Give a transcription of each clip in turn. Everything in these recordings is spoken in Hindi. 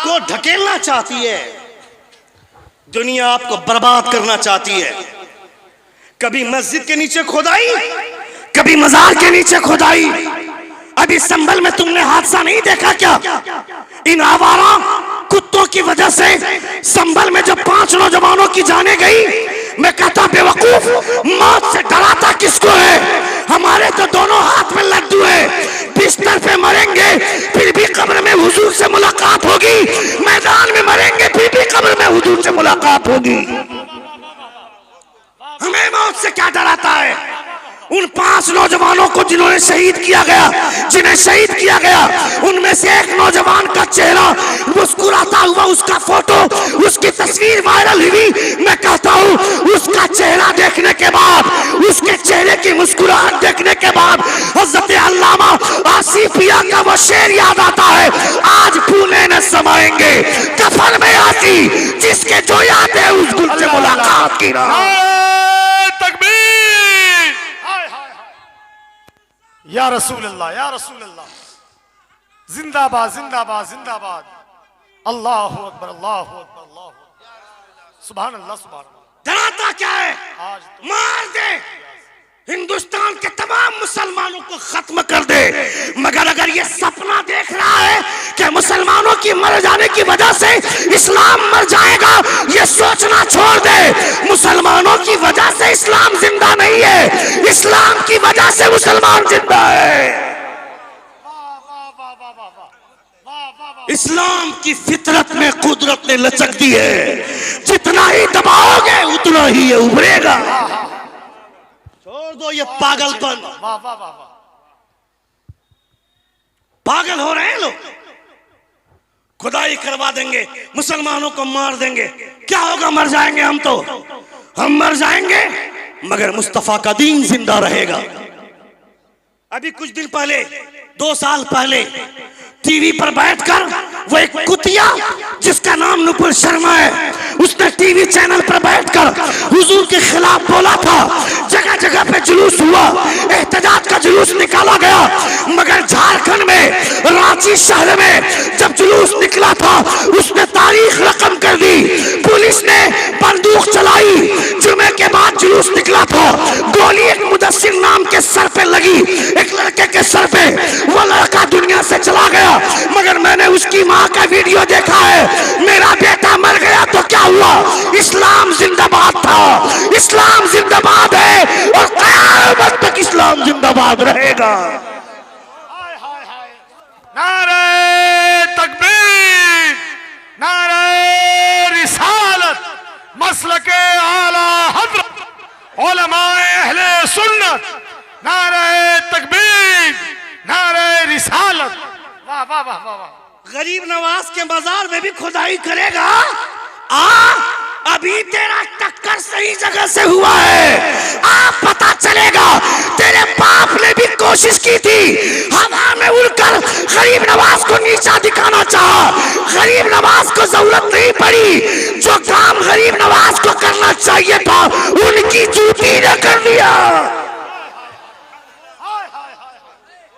आपको ढकेलना चाहती है, दुनिया आपको बर्बाद करना चाहती है। कभी मस्जिद के नीचे खुदाई, कभी मजार के नीचे खुदाई। अभी संभल में तुमने हादसा नहीं देखा क्या? इन आवारा कुत्तों की वजह से संभल में जब 5 नौजवानों की जाने गई, मैं कहता बेवकूफ, मौत से डराता किसको है? हमारे तो दोनों हाथ में लड्डू है, बिस्तर पे मरेंगे फिर भी कब्र में हुजूर से मुलाकात होगी, मैदान में मरेंगे फिर भी कब्र में हुजूर से मुलाकात होगी। हमें मौत से क्या डराता है? उन 5 नौजवानों को जिन्होंने शहीद किया गया, जिन्हें शहीद किया गया, उनमें से एक नौजवान का चेहरा मुस्कुराता हुआ, उसका फोटो, उसकी तस्वीर वायरल हुई। मैं कहता हूं उसका चेहरा देखने के बाद, उसके चेहरे की मुस्कुराहट देखने के बाद हजरत अल्लामा आसिफिया का वो शेर याद आता है, आज फूले न समाएंगे कफन में आती जिसके जो याद है उस गुल से मुलाकात की ना। या रसूल अल्लाह, या रसूल अल्लाह, जिंदाबाद जिंदाबाद जिंदाबाद। अल्लाह अकबर, अल्लाह अकबर, अल्लाह सुभान अल्लाह, सुभान अल्लाह। डराता क्या है? आज मार दे, हिंदुस्तान के तमाम मुसलमानों को खत्म कर दे। मगर अगर ये सपना देख रहा है कि मुसलमानों की मर जाने की वजह से इस्लाम मर जाएगा, ये सोचना छोड़ दे। मुसलमानों की वजह से इस्लाम जिंदा नहीं है, इस्लाम की वजह से मुसलमान जिंदा है। इस्लाम की फितरत में कुदरत ने लचक दी है, जितना ही दबाओगे उतना ही ये उभरेगा। छोड़ दो ये पागलपन। वाह वाह वाह वाह। पागल हो रहे हैं लोग, खुदाई करवा देंगे, मुसलमानों को मार देंगे, क्या होगा? मर जाएंगे हम तो, हम मर जाएंगे मगर मुस्तफा का दीन जिंदा रहेगा। अभी कुछ दिन पहले, 2 साल पहले टीवी पर बैठकर वो एक कुतिया जिसका नाम नुपुर शर्मा है, उसने टीवी चैनल पर बैठकर हुजूर के खिलाफ बोला था। जगह जगह पे जुलूस हुआ, एहतजाज का जुलूस निकाला गया, मगर झारखंड में रांची शहर में जब जुलूस निकला था उसने तारीख रकम कर दी। पुलिस ने बंदूक चलाई, जुमे के बाद जुलूस निकला था, गोली एक मुदस्सिर नाम के सर पे लगी, एक लड़के के सर पे, वो लड़का दुनिया से चला गया। मगर मैंने उसकी माँ का वीडियो देखा है, मेरा बेटा मर गया तो क्या हुआ? इस्लाम जिंदाबाद था, इस्लाम जिंदाबाद है और क़यामत तक इस्लाम जिंदाबाद रहेगा। नारे तकबीर, नारे रिसालत, मसलके आला हज़रत उलमाए अहले सुन्नत, नारे तकबीर, नारे रिसालत। वाह वाह वाह वाह वाह। गरीब नवाज के मजार में भी खुदाई करेगा? अभी तेरा टक्कर सही जगह से हुआ है, पता चलेगा। तेरे बाप ने भी कोशिश की थी, हवा में उड़कर गरीब नवाज को नीचा दिखाना चाहा, गरीब नवाज को जरूरत नहीं पड़ी। जो काम गरीब नवाज को करना चाहिए था उनकी जूती ने कर दिया।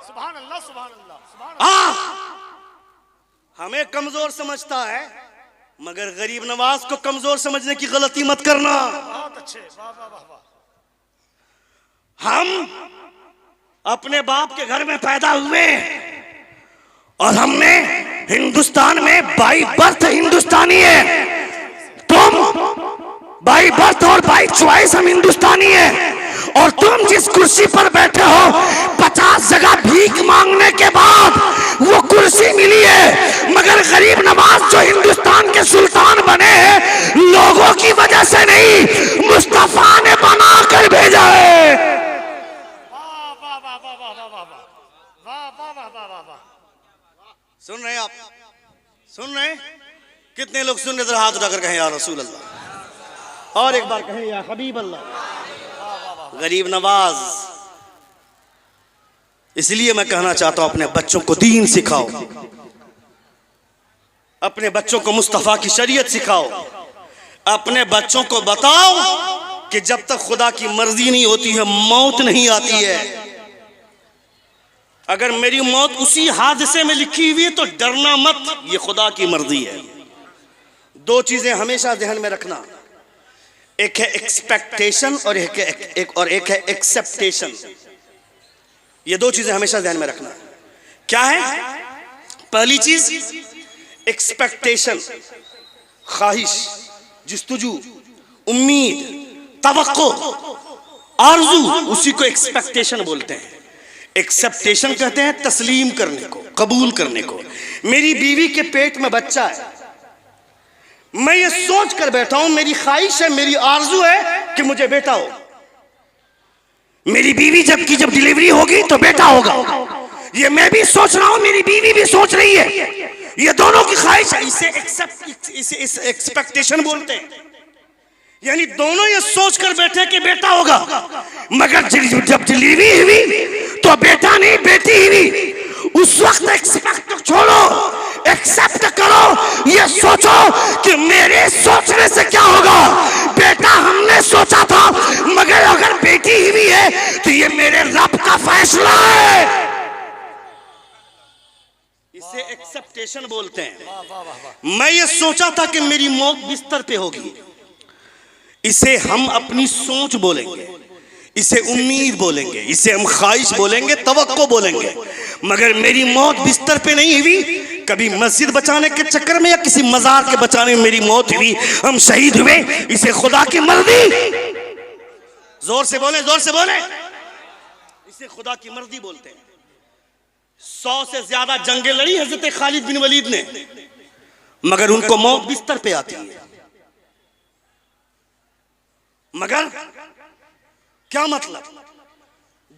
सुभान अल्लाह, सुभान अल्लाह, सुभान अल्लाह। हमें कमजोर समझता है, मगर गरीब नवाज को कमजोर समझने की गलती मत करना। बहुत अच्छे, वाह वाह वाह वाह। हम अपने बाप के घर में पैदा हुए और हमने हिंदुस्तान में बाई बर्थ हिंदुस्तानी है। तुम बाई बर्थ और बाई चॉइस हम हिंदुस्तानी है। और तुम जिस कुर्सी पर बैठे हो 50 जगह भीख मांगने के बाद वो कुर्सी मिली है, मगर गरीब नवाज जो हिंदुस्तान के सुल्तान बने हैं लोगों की वजह से नहीं, मुस्तफा ने बना कर भेजा है। सुन रहे हैं आप? सुन रहे हैं? कितने लोग सुन रहे? जरा हाथ उठाकर कहें या रसूल अल्लाह, और एक बार कहें या हबीब अल्लाह। गरीब नवाज, इसलिए मैं कहना चाहता हूं अपने बच्चों को दीन सिखाओ, अपने बच्चों को मुस्तफा की शरीयत सिखाओ, अपने बच्चों को बताओ कि जब तक खुदा की मर्जी नहीं होती है मौत नहीं आती है। अगर मेरी मौत उसी हादसे में लिखी हुई है तो डरना मत, ये खुदा की मर्जी है। दो चीजें हमेशा ध्यान में रखना, एक है एक्सपेक्टेशन और एक है एक्सेप्टेशन। ये दो चीजें हमेशा ध्यान में रखना। क्या है? पहली चीज एक्सपेक्टेशन, ख्वाहिश, जिस्तुजू, उम्मीद, तवक्को, आरज़ू, उसी को एक्सपेक्टेशन बोलते हैं। एक्सेप्टेशन कहते हैं तस्लीम करने को, कबूल करने को। मेरी बीवी के पेट में बच्चा है, मैं ये सोच कर बैठा हूं, मेरी ख्वाहिश है, मेरी आरज़ू है कि मुझे बेटा हो। मेरी बीवी जब डिलीवरी होगी तो बेटा होगा, ये मैं भी सोच रहा हूं, मेरी बीवी भी सोच रही है, ये दोनों की ख्वाहिश है। इसे एक्सपेक्टेशन बोलते हैं। यानी दोनों ये सोच कर बैठे कि बेटा होगा, मगर जब डिलीवरी हुई तो बेटा नहीं बेटी हुई। उस वक्त एक्सपेक्ट छोड़ो, एक्सेप्ट करो, ये सोचो कि मेरे सोचने से क्या होगा। बेटा हमने सोचा था, मगर अगर बेटी हुई है तो ये मेरे रब का फैसला है। इसे एक्सेप्टेशन बोलते हैं। मैं ये सोचा था कि मेरी मौत बिस्तर पे होगी, इसे हम अपनी सोच बोलेंगे, इसे उम्मीद बोलेंगे, इसे हम ख्वाहिश बोलेंगे, तवक्को बोलेंगे। मगर मेरी मौत बिस्तर पे नहीं हुई, कभी मस्जिद बचाने के चक्कर में या किसी मजार के बचाने में मेरी मौत हुई, हम शहीद हुए, इसे खुदा की मर्जी। जोर से बोले, जोर से बोले, इसे खुदा की मर्जी बोलते हैं। 100 से ज्यादा जंगें लड़ी हजरत खालिद बिन वलीद ने, मगर उनको मौत बिस्तर पे आती है। मगर क्या मतलब?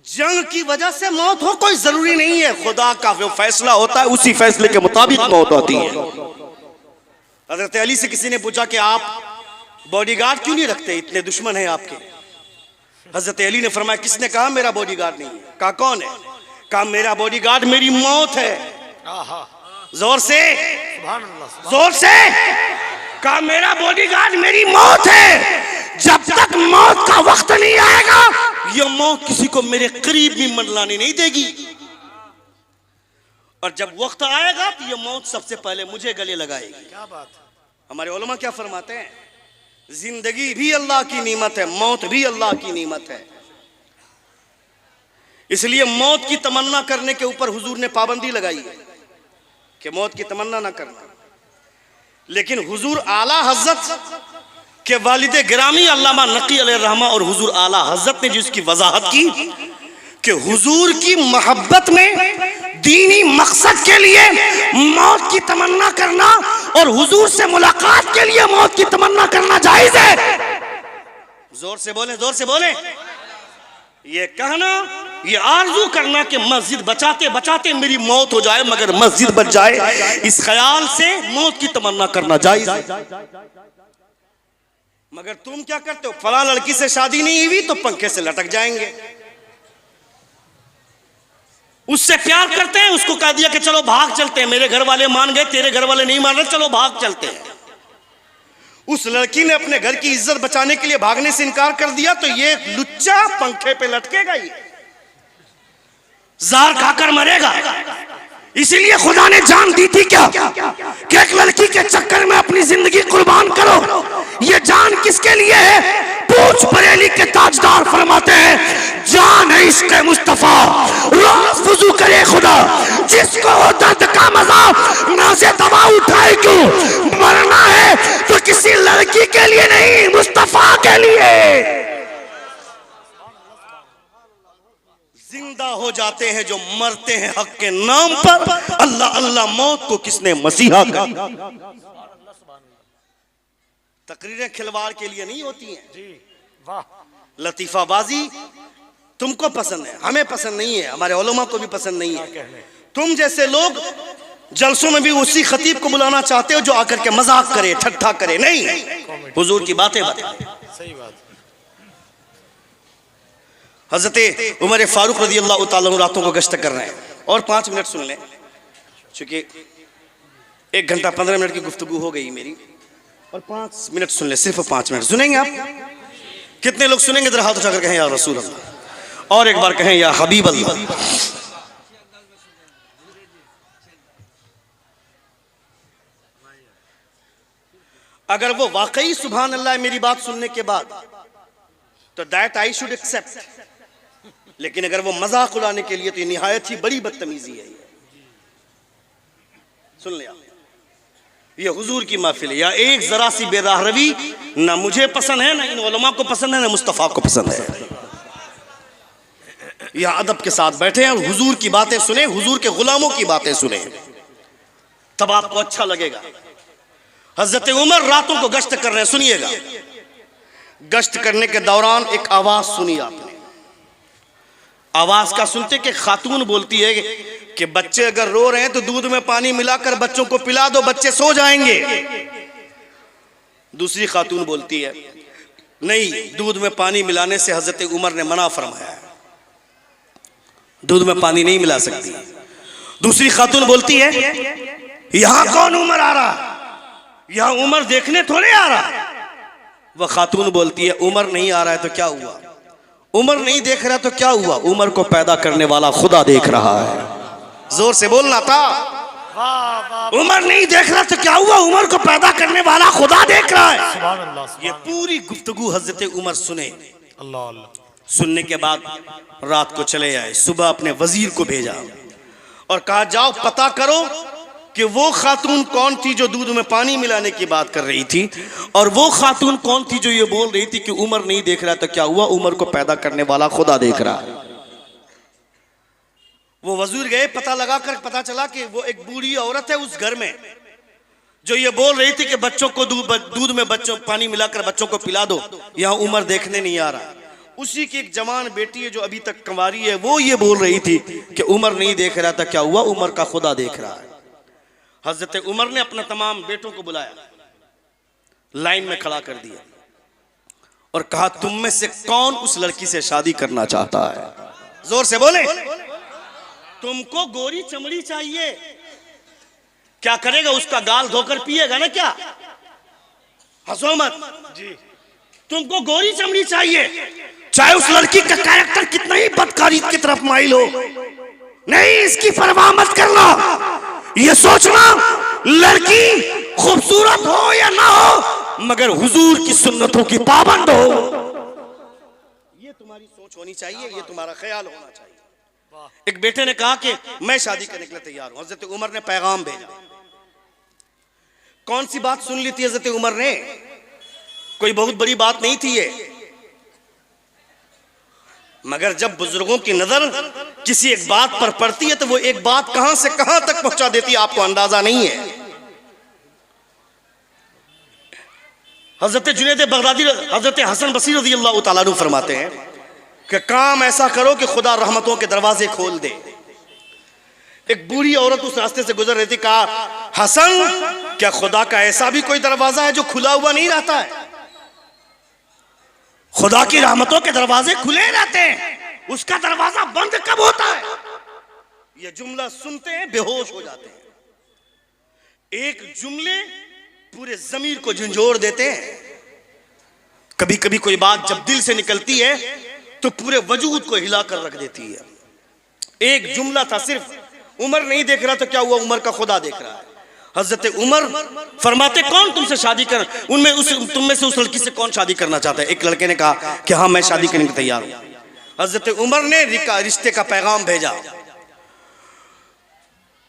जंग की वजह से मौत हो कोई जरूरी नहीं है, खुदा का जो फैसला होता है उसी फैसले के मुताबिक मौत होती है। हजरत अली से किसी ने पूछा कि आप बॉडीगार्ड क्यों नहीं रखते, इतने दुश्मन हैं आपके। हजरत अली ने फरमाया, किसने कहा मेरा बॉडीगार्ड नहीं है? कहा कौन है? कहा मेरा बॉडीगार्ड मेरी मौत है। जोर से, जोर से कहा, मेरा बॉडीगार्ड मेरी मौत है। जब तक मौत का वक्त नहीं आएगा, यह मौत किसी को मेरे करीब भी मंडलाने नहीं देगी, और जब वक्त आएगा तो यह मौत सबसे पहले मुझे गले लगाएगी। क्या बात है। हमारे उलमा क्या फरमाते हैं? जिंदगी भी अल्लाह की नेमत है, मौत भी अल्लाह की नेमत है। इसलिए मौत की तमन्ना करने के ऊपर हुजूर ने पाबंदी लगाई है कि मौत की तमन्ना ना करना। लेकिन हुजूर आला हजरत के वालिद गिरामी अल्लामा नकी अलैहिर्रहमा और हुजूर आला हजरत ने जिसकी वजाहत की कि हुजूर की मोहब्बत में दीनी मकसद के लिए मौत की तमन्ना करना और हुजूर से मुलाकात के लिए मौत की तमन्ना करना जायज है। जोर से बोले, जोर से बोले। ये कहना, ये आरजू करना कि मस्जिद बचाते बचाते मेरी मौत हो जाए मगर मस्जिद बच जाए, इस ख्याल से मौत की तमन्ना करना जायज है। मगर तुम क्या करते हो? फला लड़की से शादी नहीं हुई तो पंखे से लटक जाएंगे, उससे प्यार करते हैं, उसको कह दिया कि चलो भाग चलते हैं, मेरे घर वाले मान गए, तेरे घर वाले नहीं मान रहे, चलो भाग चलते हैं। उस लड़की ने अपने घर की इज्जत बचाने के लिए भागने से इनकार कर दिया तो ये लुच्चा पंखे पे लटकेगा, ही जार खाकर मरेगा। इसीलिए खुदा ने जान दी थी क्या कि एक लड़की के चक्कर में अपनी जिंदगी कुर्बान करो। ये जान किसके लिए है? पूछ बरेली के ताजदार फरमाते हैं, जान है इश्क मुस्तफा, रोज वुजू करे खुदा, जिसको हो दर्द का मजा ना से दवा उठाए क्यों। मरना है तो किसी लड़की के लिए नहीं, मुस्तफा के लिए। जिंदा हो जाते हैं जो मरते हैं हक के नाम पर। अल्लाह अल्लाह मौत को किसने मसीहा कहा। तकरीरें खिलवाड़ के लिए नहीं होती हैं जी, वाह। लतीफाबाजी तुमको पसंद है, हमें पसंद नहीं है, हमारे उलमा को भी पसंद नहीं है। तुम जैसे लोग जलसों में भी उसी खतीब को बुलाना चाहते हो जो आकर के मजाक करे, ठट्ठा करे। नहीं, हुजूर की बातें बताए। सही बात। हजरत उमर फारूक रज़ी अल्लाह तआला अन्हु रातों को गश्त कर रहे हैं, और 5 मिनट सुन लें, चूंकि 1 घंटा 15 मिनट की गुफ्तगू हो गई मेरी, और 5 मिनट सुन ले, सिर्फ 5 मिनट सुनेंगे आप? कितने लोग सुनेंगे? जरा हाथ उठाकर कहें या रसूल अल्लाह, और एक बार कहें या हबीब अल्लाह। अगर वो वाकई सुभान अल्लाह मेरी बात सुनने के बाद, तो दैट आई शुड एक्सेप्ट। लेकिन अगर वो मजाक उड़ाने के लिए, तो ये निहायत ही बड़ी बदतमीजी है। सुन लिया, ये हुजूर की महफिल है, या एक जरा सी बेराहरवी ना मुझे पसंद है, ना इन उलमा को पसंद है, ना मुस्तफा को पसंद है। यह अदब के साथ बैठे हैं और हुजूर की बातें सुने, हुजूर के गुलामों की बातें सुने, तब आपको अच्छा लगेगा। हजरत उमर रातों को गश्त कर रहे हैं, सुनिएगा। गश्त करने के दौरान एक आवाज सुनी आपने। आवाज का सुनते कि खातून बोलती है कि बच्चे अगर रो रहे हैं तो दूध में पानी मिलाकर बच्चों को पिला दो, बच्चे सो जाएंगे। दूसरी खातून बोलती है नहीं, दूध में पानी मिलाने से हजरत उमर ने मना फरमाया है, दूध में पानी नहीं मिला सकती। दूसरी खातून बोलती है यहां कौन उमर आ रहा, यहां उमर देखने थोड़े आ रहा। वह खातून बोलती है उमर नहीं आ रहा है तो क्या हुआ, उमर नहीं देख रहा तो क्या हुआ, उमर को पैदा करने वाला खुदा देख रहा है। जोर से बोलना था। उमर नहीं देख रहा तो क्या हुआ, उमर को पैदा करने वाला खुदा देख रहा है। सुभान अल्लाह। ये पूरी गुफ्तगू हजरत उमर सुने। अल्लाह अल्लाह। सुनने के बाद रात को चले आए, सुबह अपने वजीर को भेजा और कहा जाओ पता करो कि वो खातून कौन थी जो दूध में पानी मिलाने की बात कर रही थी, और वो खातून कौन थी जो ये बोल रही थी कि उमर नहीं देख रहा तो क्या हुआ, उमर को पैदा करने वाला खुदा देख रहा है। वो वजीर गए, पता लगाकर पता चला कि वो एक बूढ़ी औरत है उस घर में जो ये बोल रही थी कि बच्चों को दूध में बच्चों पानी मिलाकर बच्चों को पिला दो, यहां उमर देखने नहीं आ रहा। उसी की एक जवान बेटी है जो अभी तक कंवारी है, वो ये बोल रही थी कि उमर नहीं देख रहा था, क्या हुआ, उमर का खुदा देख रहा है। हजरत उमर ने अपने तमाम बेटों को बुलाया, लाइन में खड़ा कर दिया और कहा तुम में से कौन उस लड़की से शादी करना चाहता है। जोर से बोले। तुमको गोरी चमड़ी चाहिए, क्या करेगा, उसका गाल धोकर पिएगा ना क्या, हंसो मत जी। तुमको गोरी चमड़ी चाहिए, चाहे उस लड़की का कैरेक्टर कितना ही बदकारी की तरफ माइल हो, नहीं इसकी परवाह मत करना। ये सोचना लड़की खूबसूरत हो या ना हो, मगर हुजूर की सुन्नतों की पाबंद हो। ये तुम्हारी सोच होनी चाहिए, ये तुम्हारा ख्याल होना चाहिए। एक बेटे ने कहा कि मैं शादी करने के लिए तैयार हूं। हजरत उमर ने पैगाम भेजा। कौन सी बात सुन ली थी हजरत उमर ने, कोई बहुत बड़ी बात नहीं थी ये, मगर जब बुजुर्गों की नजर किसी एक बात पर पड़ती है तो वो एक बात कहां से कहां तक पहुंचा देती है आपको अंदाजा नहीं है। हजरत जुनैद बगदादी हजरत हसन बसरी रज़ी अल्लाह तआला अन्हु फरमाते हैं कि काम ऐसा करो कि खुदा रहमतों के दरवाजे खोल दे। एक बूढ़ी औरत उस रास्ते से गुजर रही थी, कहा हसन क्या खुदा का ऐसा भी कोई दरवाजा है जो खुला हुआ नहीं रहता है, खुदा की रहमतों के दरवाजे खुले रहते हैं, उसका दरवाजा बंद कब होता है। ये जुमला सुनते हैं बेहोश हो जाते हैं। एक जुमले पूरे जमीर को झंझोर देते हैं। कभी कभी कोई बात जब दिल से निकलती है तो पूरे वजूद को हिलाकर रख देती है। एक जुमला था सिर्फ, उमर नहीं देख रहा तो क्या हुआ, उमर का खुदा देख रहा है। हजरत उमर फरमाते कौन तुमसे शादी कर, तुम में से उस लड़की से कौन शादी करना चाहता है। एक लड़के ने कहा कि हाँ मैं शादी करने को तैयार हूं। हजरत उमर ने रिश्ते का पैगाम भेजा।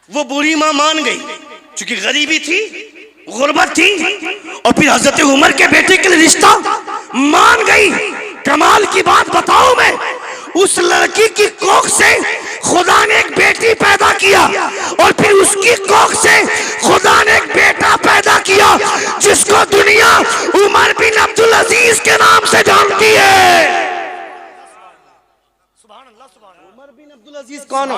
वो बूढ़ी मां मान गई, क्योंकि गरीबी थी, गुर्बत थी, और फिर हजरत उमर के बेटे के लिए रिश्ता मान गई। कमाल की बात बताऊं मैं, उस लड़की की कोख से खुदा ने एक बेटी पैदा किया और फिर उसकी कोख से खुदा ने एक बेटा पैदा किया जिसको दुनिया उमर बिन अब्दुल अजीज के नाम से जानती है। उमर बिन अब्दुल अजीज कौन है?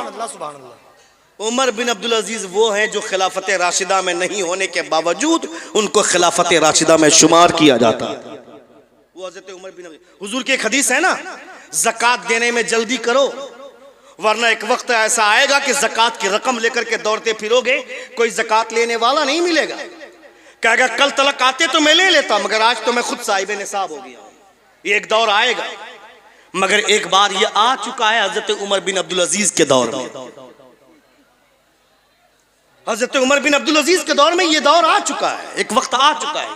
उमर बिन अब्दुल अजीज वो हैं जो खिलाफत राशिदा में नहीं होने के बावजूद उनको खिलाफत राशिदा में शुमार किया जाता है। वो हजरत उमर बिन हुजूर की एक हदीस है ना, ज़कात देने में जल्दी करो वरना एक वक्त ऐसा आएगा कि ज़कात की रकम लेकर के दौड़ते फिरोगे, कोई ज़कात लेने वाला नहीं मिलेगा। कहेगा कल तलक आते तो मैं ले लेता, मगर आज तो मैं खुद साहिब निसाब हो गया। ये एक दौर आएगा, मगर एक बार ये आ चुका है हजरत उमर बिन अब्दुल अजीज के दौर में। हजरत उमर बिन अब्दुल अजीज के दौर में ये दौर आ चुका है, एक वक्त आ चुका है।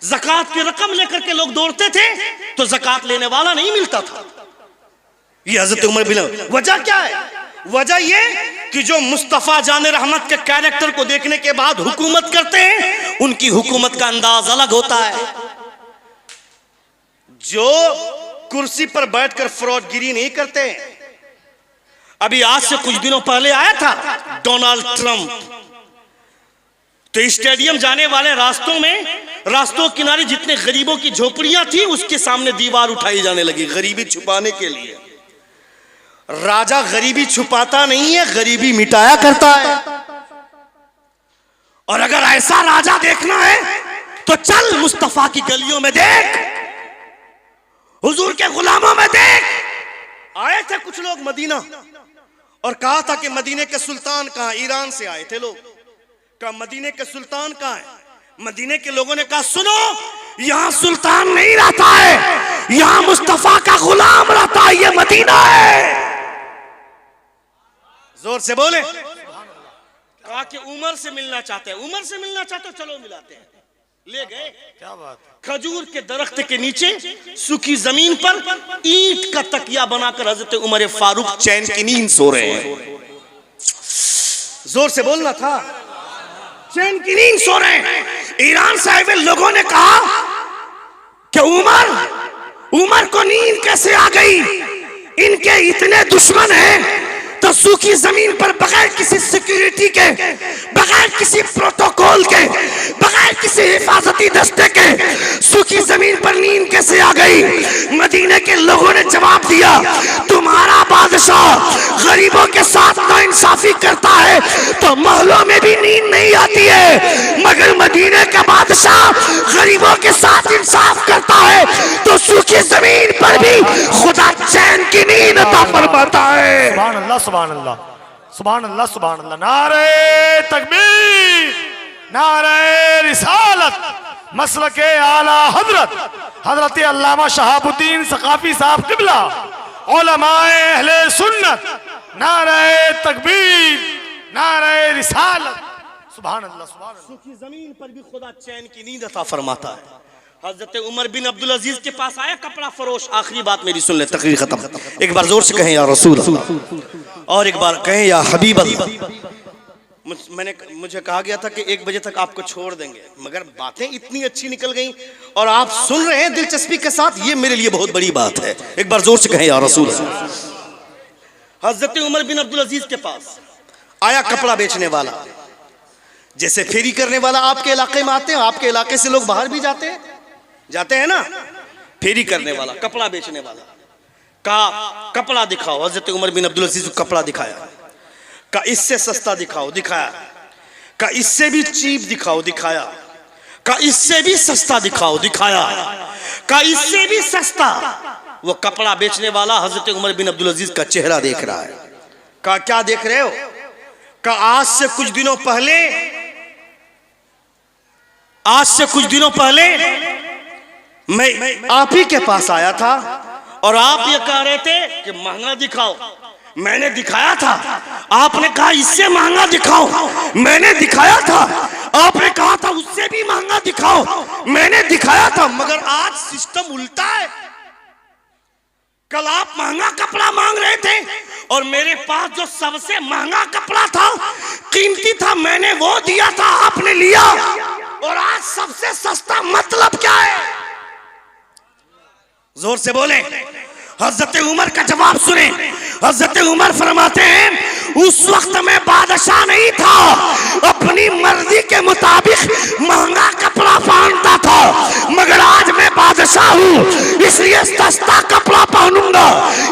ज़कात की रकम लेकर के लोग दौड़ते थे तो ज़कात लेने वाला नहीं मिलता था। ये हजरत उमर बिन, वजह क्या है? वजह ये कि जो मुस्तफ़ा जान रहमत के कैरेक्टर को देखने के बाद हुकूमत करते हैं, उनकी हुकूमत का अंदाज अलग होता है। जो कुर्सी पर बैठकर फ्रॉडगिरी नहीं करते। अभी आज से कुछ दिनों पहले आया था डोनाल्ड ट्रंप, तो स्टेडियम जाने वाले रास्तों में, रास्तों किनारे जितने गरीबों की झोपड़ियां थी उसके सामने दीवार उठाई जाने लगी गरीबी छुपाने के लिए। राजा गरीबी छुपाता नहीं है, गरीबी मिटाया करता है। और अगर ऐसा राजा देखना है तो चल मुस्तफा की गलियों में देख, हुजूर के गुलामों में देख। आए थे कुछ लोग मदीना और कहा था कि मदीने के सुल्तान कहां? ईरान से आए थे लोग। कहा मदीने के सुल्तान कहां है? मदीने के लोगों ने कहा सुनो, यहां सुल्तान नहीं रहता है, यहां मुस्तफा का गुलाम रहता है, ये मदीना है। जोर से बोले। कहा कि उमर से मिलना चाहते हैं। उमर से मिलना चाहते हो, चलो मिलाते हैं। ले गए। क्या बात है? खजूर के दरख्त के नीचे सूखी जमीन पर ईंट का तकिया बनाकर हजरत उमर फारूक चैन की नींद सो रहे हैं। जोर से बोलना था। चैन की नींद सो रहे हैं। ईरान से आए हुए लोगों ने कहा कि उमर को नींद कैसे आ गई? इनके इतने दुश्मन हैं तो सूखी जमीन पर बगैर किसी सिक्योरिटी के, बगैर किसी प्रोटोकॉल के, बगैर किसी हिफाजती दस्ते के सूखी जमीन पर नींद कैसे आ गई? मदीने के लोगों ने जवाब दिया, तुम्हारा बादशाह गरीबों के साथ नाइंसाफी करता है तो महलों में भी नींद नहीं आती है, मगर मदीने का बादशाह गरीबों के साथ इंसाफ करता है तो सूखी जमीन पर भी खुदा चैन की नींद अता फरमाता है। सुभान अल्लाह, सुभान अल्लाह, सुभान अल्लाह, सुभान अल्लाह। नारे तकबीर, नारे रिसालत, मसलके आला हजरत हजरत अल्लामा शहाबुद्दीन सकाफी साहब किबला, उलमाए अहले सुन्नत, नारे तकबीर, नारे रिसालत। सुभान अल्लाह, सुभान अल्लाह। सूखी जमीन पर भी खुदा चैन की नींद अता फरमाता है। हजरत उमर बिन अब्दुल अजीज के पास आया कपड़ा फरोश। आखिरी बात मेरी सुन ले, तकरीर खत्म। एक बार जोर से कहें या रसूल अल्लाह, और एक बार कहें या हबीब अल्लाह। मुझे कहा गया था कि 1 बजे तक आपको छोड़ देंगे, मगर बातें इतनी अच्छी निकल गई और आप सुन रहे हैं दिलचस्पी के साथ, ये मेरे लिए बहुत बड़ी बात है। एक बार जोर से कहें या रसूल अल्लाह। हजरत उमर बिन अब्दुल अजीज के पास आया कपड़ा बेचने वाला, जैसे फेरी करने वाला आपके इलाके में आते हैं, आपके इलाके से लोग बाहर भी जाते हैं ना, फेरी करने वाला, कपड़ा बेचने वाला। कहा कपड़ा दिखाओ। हजरत उमर बिन अब्दुल अजीज को कपड़ा दिखाया। कहा इससे सस्ता दिखाओ, दिखाया। कहा इससे भी चीप दिखाओ, दिखाया। कहा इससे भी सस्ता दिखाओ, दिखाया। कहा इससे भी सस्ता। वो कपड़ा बेचने वाला हजरत उमर बिन अब्दुल अजीज का चेहरा देख रहा है। कहा क्या देख रहे हो? कहा आज से कुछ दिनों पहले मैं आप ही के पास आया था और आप ये कह रहे थे कि महंगा दिखाओ। मैंने दिखाया था, आपने कहा इससे महंगा दिखाओ। मैंने दिखाया था, आपने कहा था उससे भी महंगा दिखाओ। मैंने दिखाया था, मगर आज सिस्टम उल्टा है। कल आप महंगा कपड़ा मांग रहे थे और मेरे पास जो सबसे महंगा कपड़ा था, कीमती था, मैंने वो दिया था, आपने लिया। और आज सबसे सस्ता मतलब क्या है? जोर से बोले। हजरत उमर का जवाब सुने। हजरत उमर फरमाते हैं उस वक्त मैं बादशाह नहीं था, अपनी मर्जी के मुताबिक महंगा कपड़ा पहनता था, मगर आज मैं बादशाह हूँ, इसलिए सस्ता कपड़ा पहनूंगा,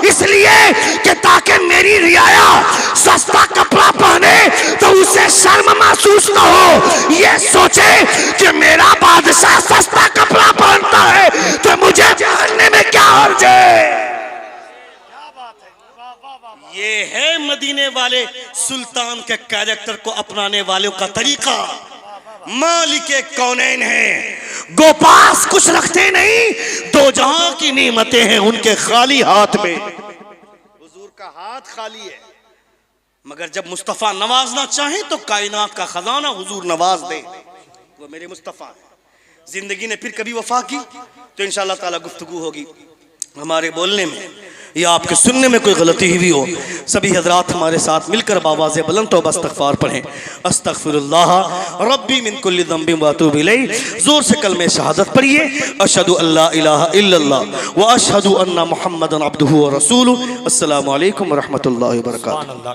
इसलिए कि ताकि मेरी रियाया सस्ता कपड़ा पहने तो उसे शर्म महसूस न हो, ये सोचे कि मेरा बादशाह सस्ता कपड़ा पहनता है तो मुझे पहनने में क्या हर्ज है। ये है मदीने वाले सुल्तान के कैरेक्टर को अपनाने वालों का तरीका। मालिके कौनैन है, गोपास कुछ रखते नहीं, दो जहां की नेमतें हैं उनके खाली हाथ में। हुजूर का हाथ खाली है, मगर जब मुस्तफा नवाजना चाहे तो कायनात का खजाना हुजूर नवाज दे। वो मेरे मुस्तफा है। जिंदगी ने फिर कभी वफा की तो इंशाअल्लाह ताला गुफ्तगू होगी। हमारे बोलने में या आपके सुनने में कोई गलती हुई हो, सभी हजरात हमारे साथ मिलकर बावाज़े बुलंद तौबा इस्तग़फ़ार पढ़ें। अस्तग़फ़िरुल्लाह रब्बी मिन कुल्लि ज़ंबिन व अतूबु इलैह। जोर से कलमे शहादत पढ़िए, अशहदु अल्ला इलाहा इल्लल्लाह व अशहदु अन्ना मुहम्मदन अब्दुहु व रसूलुहु। अस्सलामु अलैकुम व रहमतुल्लाहि व बरकातुहू।